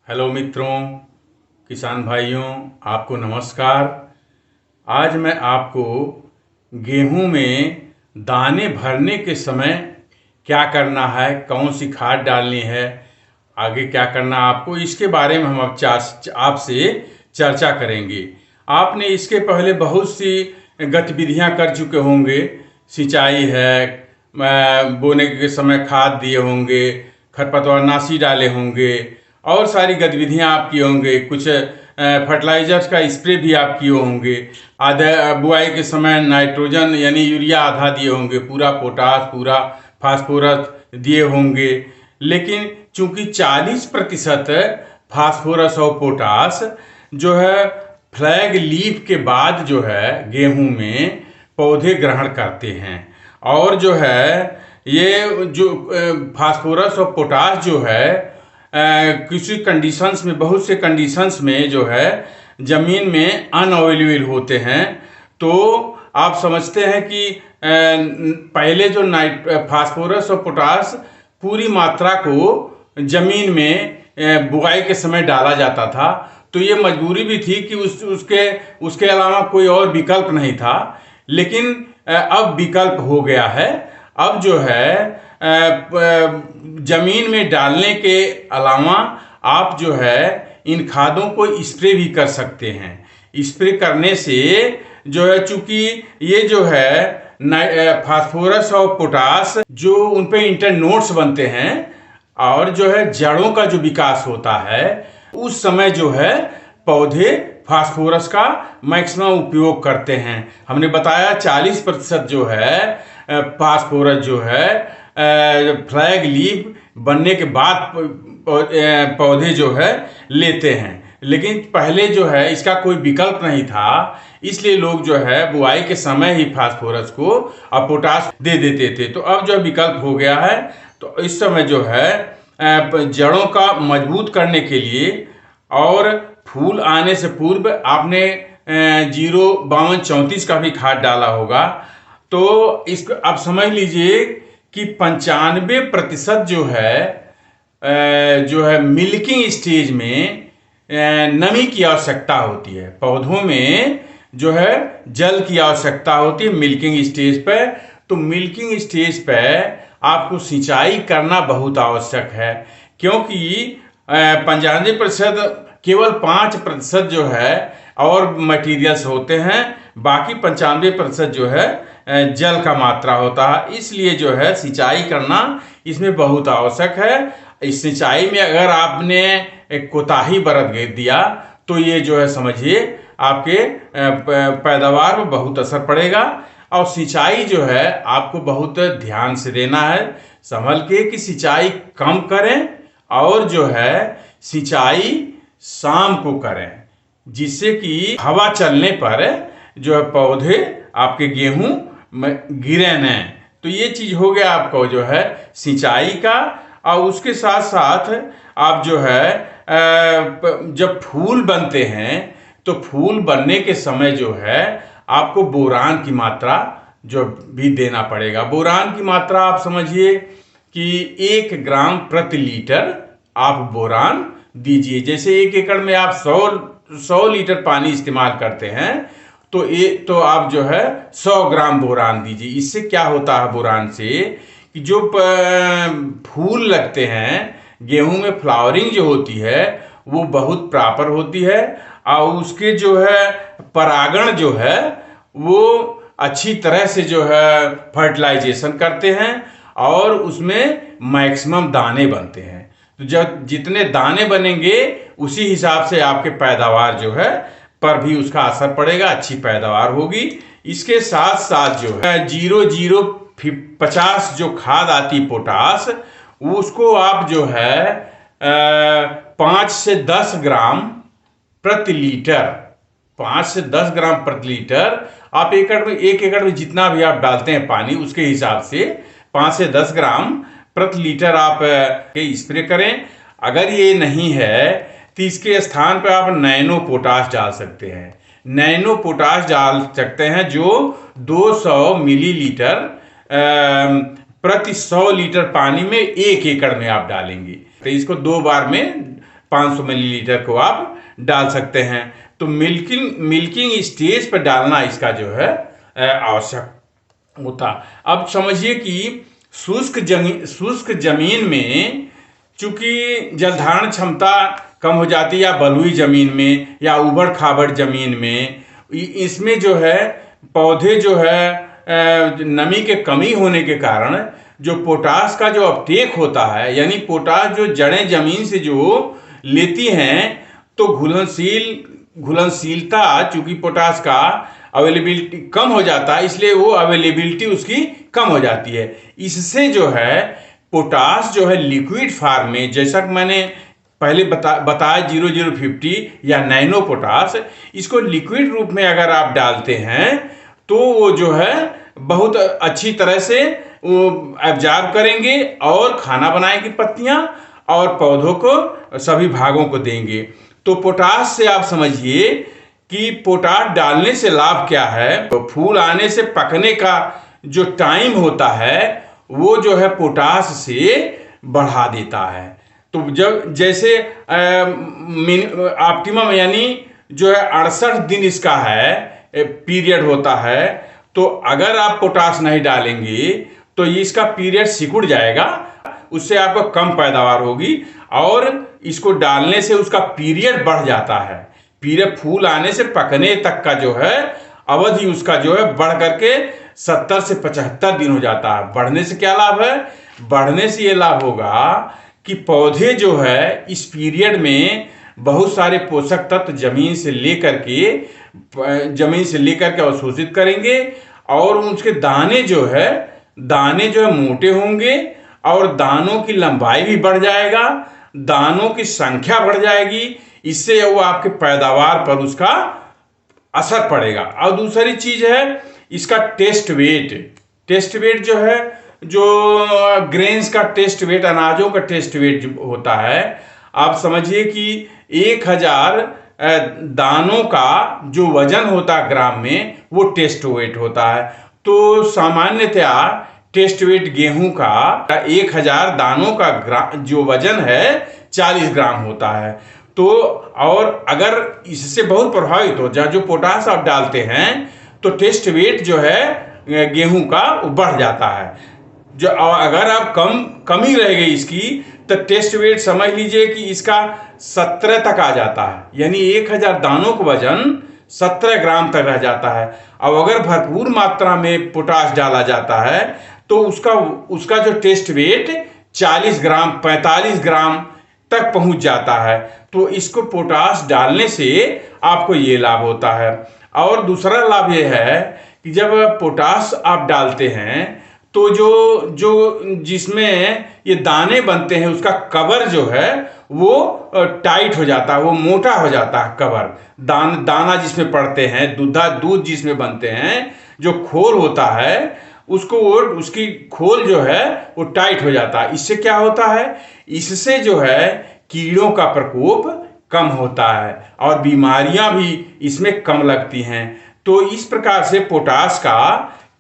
Hello मित्रों, किसान भाइयों, आपको नमस्कार। आज मैं आपको गेहूं में दाने भरने के समय क्या करना है, कौन सी खाद डालनी है, आगे क्या करना है आपको, इसके बारे में हम अब आपसे चर्चा करेंगे। आपने इसके पहले बहुत सी गतिविधियां कर चुके होंगे। सिंचाई है, बोने के समय खाद दिए होंगे, खरपतवारनाशी डाले होंगे, और सारी गतिविधियां आप किए होंगे। कुछ फर्टिलाइजर्स का स्प्रे भी आप किए होंगे। आधा बुआई के समय नाइट्रोजन यानी यूरिया आधा दिए होंगे, पूरा पोटास, पूरा फास्फोरस दिए होंगे। लेकिन चूंकि 40% फास्फोरस और पोटास जो है फ्लैग लीफ के बाद जो है गेहूं में पौधे ग्रहण करते हैं। और जो है ये जो फास्फोरस और पोटास जो है किसी कंडीशंस में, बहुत से कंडीशंस में जो है ज़मीन में अनअवेलेबल होते हैं। तो आप समझते हैं कि पहले जो फास्फोरस और पोटास पूरी मात्रा को ज़मीन में बुआई के समय डाला जाता था, तो ये मजबूरी भी थी कि उसके अलावा कोई और विकल्प नहीं था। लेकिन अब विकल्प हो गया है। अब जो है जमीन में डालने के अलावा आप जो है इन खादों को स्प्रे भी कर सकते हैं। स्प्रे करने से जो है, चूंकि ये जो है फास्फोरस और पोटास जो उन पे इंटरनोड्स बनते हैं और जो है जड़ों का जो विकास होता है, उस समय जो है पौधे फास्फोरस का मैक्सिमम उपयोग करते हैं। हमने बताया 40% जो है फास्फोरस जो है फ्लैग लीफ बनने के बाद पौधे जो है लेते हैं। लेकिन पहले जो है इसका कोई विकल्प नहीं था, इसलिए लोग जो है बुआई के समय ही फास्फोरस को और पोटास दे देते थे। तो अब जो विकल्प हो गया है, तो इस समय जो है जड़ों का मजबूत करने के लिए और फूल आने से पूर्व आपने 05234 का भी खाद डाला होगा। तो इसको आप समझ लीजिए कि 95% जो है मिल्किंग स्टेज में नमी की आवश्यकता होती है। पौधों में जो है जल की आवश्यकता होती है मिल्किंग स्टेज पर। तो मिल्किंग स्टेज पर आपको सिंचाई करना बहुत आवश्यक है, क्योंकि 95% केवल 5% जो है और मटेरियल्स होते हैं, बाकी 95% जो है जल का मात्रा होता है। इसलिए जो है सिंचाई करना इसमें बहुत आवश्यक है। इस सिंचाई में अगर आपने कोताही बरत दिया तो ये जो है समझिए आपके पैदावार में बहुत असर पड़ेगा। और सिंचाई जो है आपको बहुत ध्यान से देना है, संभल के, कि सिंचाई कम करें और जो है सिंचाई शाम को करें, जिससे कि हवा चलने पर जो है पौधे आपके गेहूं में गिरे नहीं। तो ये चीज हो गया आपको जो है सिंचाई का। और उसके साथ साथ आप जो है जब फूल बनते हैं तो फूल बनने के समय जो है आपको बोरान की मात्रा जो भी देना पड़ेगा। बोरान की मात्रा आप समझिए कि 1 ग्राम प्रति लीटर आप बोरान दीजिए। जैसे 1 एकड़ में आप 100 लीटर पानी इस्तेमाल करते हैं, तो आप जो है 100 ग्राम बोरान दीजिए। इससे क्या होता है बोरान से, कि जो फूल लगते हैं गेहूं में, फ्लावरिंग जो होती है वो बहुत प्रॉपर होती है, और उसके जो है परागण जो है वो अच्छी तरह से जो है फर्टिलाइजेशन करते हैं और उसमें मैक्सिमम दाने बनते हैं। तो जब जितने दाने बनेंगे उसी हिसाब से आपके पैदावार जो है पर भी उसका असर पड़ेगा, अच्छी पैदावार होगी। इसके साथ साथ जो है 0050 जो खाद आती पोटास, उसको आप जो है 5 से 10 ग्राम प्रति लीटर, 5 से 10 ग्राम प्रति लीटर आप 1 एकड़ में जितना भी आप डालते हैं पानी, उसके हिसाब से 5 से 10 ग्राम प्रति लीटर आप स्प्रे करें। अगर ये नहीं है तो इसके स्थान पर आप नैनो पोटाश डाल सकते हैं। नैनो पोटाश डाल सकते हैं जो 200 मिलीलीटर प्रति 100 लीटर पानी में 1 एकड़ में आप डालेंगे। तो इसको 2 बार में 500 मिलीलीटर को आप डाल सकते हैं। तो मिल्किंग स्टेज पर डालना इसका जो है आवश्यक होता। अब समझिए कि शुष्क जमीन में चूंकि जलधारण क्षमता कम हो जाती है, या बलुई जमीन में या उबड़ खाबड़ जमीन में, इसमें जो है पौधे जो है नमी के कमी होने के कारण जो पोटास का जो अपटेक होता है, यानी पोटास जो जड़ें जमीन से जो लेती हैं, तो घुलनशीलता चूंकि पोटास का अवेलेबिलिटी कम हो जाता है, इसलिए वो अवेलेबिलिटी उसकी कम हो जाती है। इससे जो है पोटास जो है लिक्विड फॉर्म में, जैसा कि मैंने पहले बताया 0050 या नैनो पोटास, इसको लिक्विड रूप में अगर आप डालते हैं तो वो जो है बहुत अच्छी तरह से वो एब्जॉर्ब करेंगे और खाना बनाएंगे पत्तियां, और पौधों को सभी भागों को देंगे। तो पोटास से आप समझिए कि पोटास डालने से लाभ क्या है। तो फूल आने से पकने का जो टाइम होता है वो जो है पोटास से बढ़ा देता है। तो जब जैसे ऑप्टिमम यानी जो है 68 दिन इसका है पीरियड होता है, तो अगर आप पोटास नहीं डालेंगे तो इसका पीरियड सिकुड़ जाएगा, उससे आपको कम पैदावार होगी, और इसको डालने से उसका पीरियड बढ़ जाता है। पीरियड फूल आने से पकने तक का जो है अवधि उसका जो है बढ़ करके 70 से 75 दिन हो जाता है। बढ़ने से क्या लाभ है? बढ़ने से ये लाभ होगा कि पौधे जो है इस पीरियड में बहुत सारे पोषक तत्व जमीन से लेकर के अवशोषित करेंगे, और उसके दाने जो है मोटे होंगे, और दानों की लंबाई भी बढ़ जाएगा, दानों की संख्या बढ़ जाएगी। इससे वो आपके पैदावार पर उसका असर पड़ेगा। और दूसरी चीज है इसका टेस्ट वेट जो है, जो ग्रेन्स का टेस्ट वेट, अनाजों का टेस्ट वेट जो होता है, आप समझिए कि 1000 दानों का जो वजन होता है ग्राम में, वो टेस्ट वेट होता है। तो सामान्यतया टेस्ट वेट गेहूं का 1000 दानों का जो वजन है 40 ग्राम होता है। तो और अगर इससे बहुत प्रभावित हो जाए जो पोटास आप डालते हैं, तो टेस्ट वेट जो है गेहूं का बढ़ जाता है। जो अगर आप कमी रह गई इसकी, तो टेस्ट वेट समझ लीजिए कि इसका 17 तक आ जाता है, यानी 1000 दानों का वजन 17 ग्राम तक रह जाता है। अब अगर भरपूर मात्रा में पोटास डाला जाता है तो उसका जो टेस्ट वेट 40 ग्राम 45 ग्राम तक पहुंच जाता है। तो इसको पोटास डालने से आपको ये लाभ होता है। और दूसरा लाभ ये है कि जब पोटास आप डालते हैं तो जो जिसमें ये दाने बनते हैं उसका कवर जो है वो टाइट हो जाता है, वो मोटा हो जाता है कवर। दाना जिसमें पड़ते हैं, दूध जिसमें बनते हैं, जो खोल होता है उसकी खोल जो है वो टाइट हो जाता है। इससे क्या होता है? इससे जो है कीड़ों का प्रकोप कम होता है और बीमारियां भी इसमें कम लगती हैं। तो इस प्रकार से पोटास का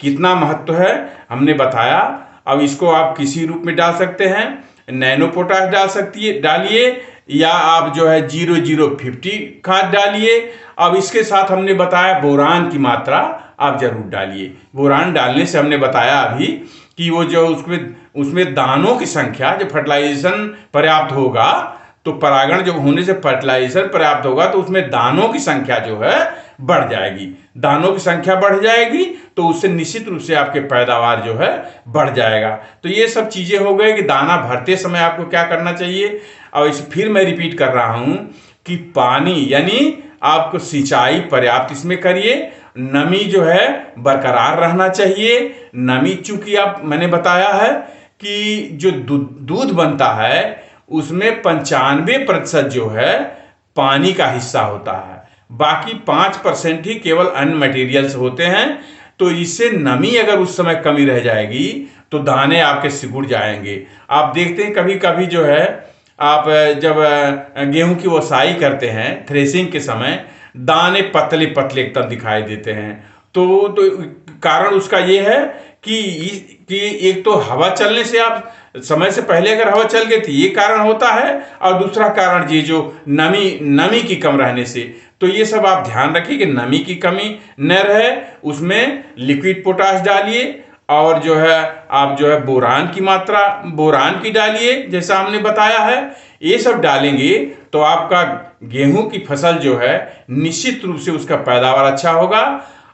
कितना महत्व है हमने बताया। अब इसको आप किसी रूप में डाल सकते हैं, नैनो पोटास डालिए, या आप जो है 0050 खाद डालिए। अब इसके साथ हमने बताया बोरान की मात्रा आप जरूर डालिए। बोरान डालने से हमने बताया अभी कि वो जो उसमें दानों की संख्या, जब फर्टिलाइजेशन पर्याप्त होगा, तो परागण जब होने से फर्टिलाइजेशन पर्याप्त होगा तो उसमें दानों की संख्या जो है बढ़ जाएगी। दानों की संख्या बढ़ जाएगी तो उससे निश्चित रूप से आपके पैदावार जो है बढ़ जाएगा। तो ये सब चीजें हो गई कि दाना भरते समय आपको क्या करना चाहिए। और फिर मैं रिपीट कर रहा हूं कि पानी यानी आपको सिंचाई पर्याप्त इसमें करिए। नमी जो है बरकरार रहना चाहिए। नमी चूंकि मैंने बताया है कि जो दूध बनता है उसमें 95% जो है पानी का हिस्सा होता है, बाकी 5% ही केवल अन्य मटेरियल्स होते हैं। तो इससे नमी अगर उस समय कमी रह जाएगी तो दाने आपके सिकुड़ जाएंगे। आप देखते हैं कभी कभी जो है आप जब गेहूं की ओसाई करते हैं थ्रेसिंग के समय, दाने पतले पतले एकदम दिखाई देते हैं। तो कारण उसका ये है कि एक तो हवा चलने से, आप समय से पहले अगर हवा चल गई थी, ये कारण होता है, और दूसरा कारण ये जो नमी की कम रहने से। तो ये सब आप ध्यान रखिए कि नमी की कमी न रहे, उसमें लिक्विड पोटाश डालिए, और जो है आप जो है बोरान की मात्रा बोरान की डालिए, जैसा हमने बताया है। ये सब डालेंगे तो आपका गेहूं की फसल जो है निश्चित रूप से उसका पैदावार अच्छा होगा,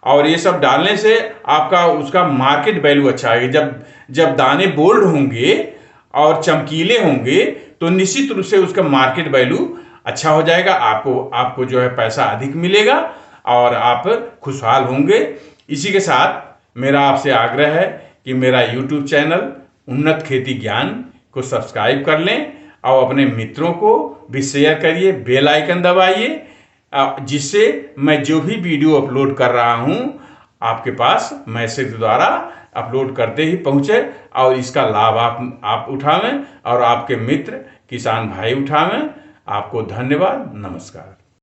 और ये सब डालने से आपका उसका मार्केट वैल्यू अच्छा आएगा। जब दाने बोल्ड होंगे और चमकीले होंगे तो निश्चित रूप से उसका मार्केट वैल्यू अच्छा हो जाएगा, आपको जो है पैसा अधिक मिलेगा और आप खुशहाल होंगे। इसी के साथ मेरा आपसे आग्रह है कि मेरा YouTube चैनल उन्नत खेती ज्ञान को सब्सक्राइब कर लें, और अपने मित्रों को भी शेयर करिए, बेल आइकन दबाइए, जिससे मैं जो भी वीडियो अपलोड कर रहा हूं आपके पास मैसेज द्वारा अपलोड करते ही पहुंचे, और इसका लाभ आप उठावें और आपके मित्र किसान भाई उठावें। आपको धन्यवाद, नमस्कार।